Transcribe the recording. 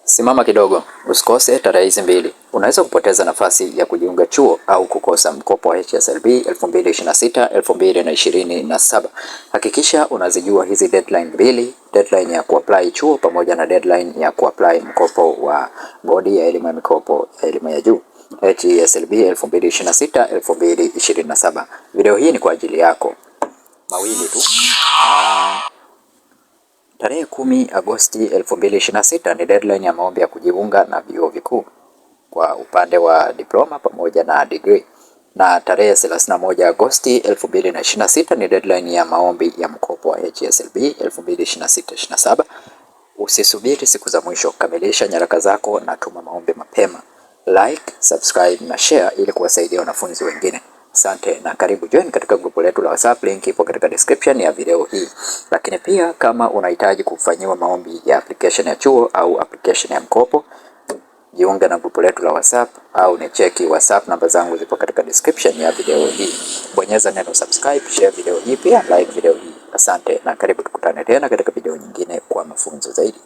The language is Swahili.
Simama kidogo, usikose tarehe hizi mbili. Unaweza kupoteza nafasi ya kujiunga chuo au kukosa mkopo wa HSLB 2026-2027. Hakikisha unazijua hizi deadline mbili, deadline ya kuapply chuo pamoja na deadline ya kuapply mkopo wa Bodi ya Elimu ya Mikopo ya Elimu ya Juu HSLB 2026-2027. Video hii ni kwa ajili yako. Mawili tu. Tarehe 10 Agosti 2026 ni deadline ya maombi ya kujiunga na vyuo vikuu kwa upande wa diploma pamoja na degree, na tarehe 31 Agosti 2026 ni deadline ya maombi ya mkopo wa HSLB 2026-27. Usisubiri siku za mwisho, kamilisha nyaraka zako na tuma maombi mapema. Like, subscribe na share ili kuwasaidia wanafunzi wengine. Asante na karibu join katika grupu letu la WhatsApp, link ipo katika description ya video hii. Lakini pia kama unahitaji kufanyiwa maombi ya application ya chuo au application ya mkopo, jiunge na grupu letu la WhatsApp au ni cheki WhatsApp, namba zangu zipo katika description ya video hii. Bonyeza neno subscribe, share video hii, pia like video hii. Asante na karibu, tukutane tena katika video nyingine kwa mafunzo zaidi.